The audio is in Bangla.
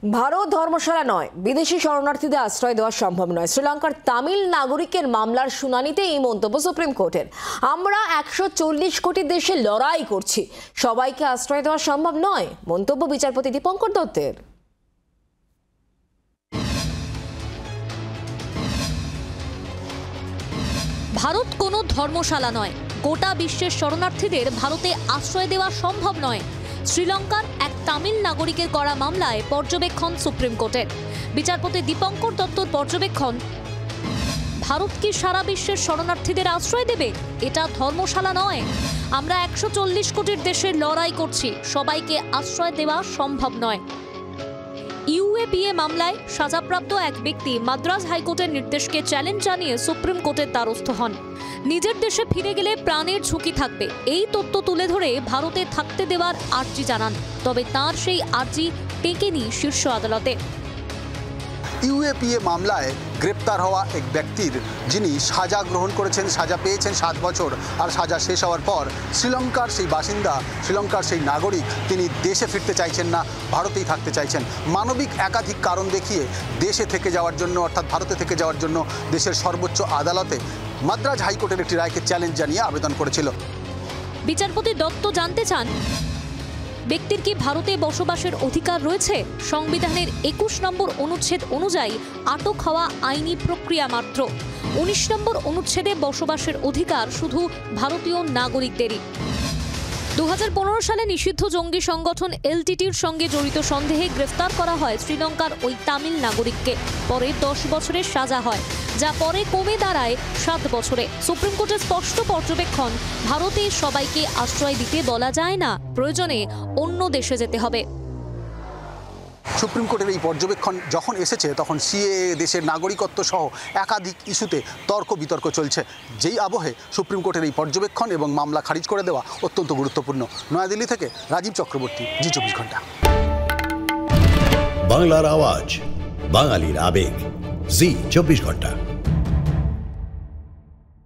ভারত ধর্মশালা নয়, বিদেশি শরণার্থীদের আশ্রয় দেওয়া সম্ভব নয়। শ্রীলঙ্কার তামিল নাগরিকের মামলার শুনানিতে এই মন্তব্য সুপ্রিম কোর্টের। আমরা 140 কোটি দেশে লড়াই করছি, সবাইকে আশ্রয় দেওয়া সম্ভব নয়, মন্তব্য বিচারপতি দীপঙ্কর দত্তের। ভারত কোনো ধর্মশালা নয়, গোটা বিশ্বের শরণার্থীদের ভারতে আশ্রয় দেওয়া সম্ভব নয়। শ্রীলঙ্কার এক তামিল নাগরিকের করা মামলায় পর্যবেক্ষণ সুপ্রিম কোর্টের। বিচারপতি দীপঙ্কর দত্তর পর্যবেক্ষণ, ভারত কি সারা বিশ্বের শরণার্থীদের আশ্রয় দেবে? এটা ধর্মশালা নয়। আমরা 140 কোটির দেশে লড়াই করছি, সবাইকে আশ্রয় দেওয়া সম্ভব নয়। ইউএপিএ মামলায় সাজাপ্রাপ্ত এক ব্যক্তি মাদ্রাজ হাইকোর্টের নির্দেশকে চ্যালেঞ্জ জানিয়ে সুপ্রিম কোর্টের দ্বারস্থ হন। নিজের দেশে ফিরে গেলে প্রাণের ঝুঁকি থাকবে, এই তথ্য তুলে ধরে ভারতে থাকতে দেওয়ার আর্জি জানান। তবে তার সেই আর্জি টেকেনি শীর্ষ আদালতে। ইউএপিএ মামলায় গ্রেপ্তার হওয়া এক ব্যক্তির, যিনি সাজা গ্রহণ করেছেন, সাজা পেয়েছেন 7 বছর, আর সাজা শেষ হওয়ার পর শ্রীলঙ্কার সেই বাসিন্দা, শ্রীলঙ্কার সেই নাগরিক, তিনি দেশে ফিরতে চাইছেন না, ভারতেই থাকতে চাইছেন। মানবিক একাধিক কারণ দেখিয়ে দেশে থেকে যাওয়ার জন্য, অর্থাৎ ভারতে থেকে যাওয়ার জন্য দেশের সর্বোচ্চ আদালতে মাদ্রাজ হাইকোর্টের একটি রায়কে চ্যালেঞ্জ জানিয়ে আবেদন করেছিল। বিচারপতি দত্ত জানতে চান, ব্যক্তির কি ভারতে বসবাসের অধিকার রয়েছে? সংবিধানের 21 নম্বর অনুচ্ছেদ অনুযায়ী আটক হওয়া আইনি প্রক্রিয়া মাত্র। 19 নম্বর অনুচ্ছেদে বসবাসের অধিকার শুধু ভারতীয় নাগরিকদেরই। 2015 সালে নিষিদ্ধ জঙ্গি সংগঠন এলটিটির সঙ্গে জড়িত সন্দেহে গ্রেফতার করা হয় শ্রীলঙ্কার ওই তামিল নাগরিককে। পরে 10 বছরের সাজা হয়, যা পরে কমে দাঁড়ায় 7 বছরে। সুপ্রিম কোর্টের স্পষ্ট পর্যবেক্ষণ, ভারতে সবাইকে আশ্রয় দিতে বলা যায় না, প্রয়োজনে অন্য দেশে যেতে হবে। সুপ্রিম কোর্টের এই পর্যবেক্ষণ যখন এসেছে, তখন সিএএ, দেশের নাগরিকত্ব সহ একাধিক ইস্যুতে তর্ক বিতর্ক চলছে। যেই আবহে সুপ্রিম কোর্টের এই পর্যবেক্ষণ এবং মামলা খারিজ করে দেওয়া অত্যন্ত গুরুত্বপূর্ণ। নয়াদিল্লি থেকে রাজীব চক্রবর্তী, জি 24 ঘন্টা। বাংলার আওয়াজ, বাঙালির আবেগ, জি 24 ঘন্টা।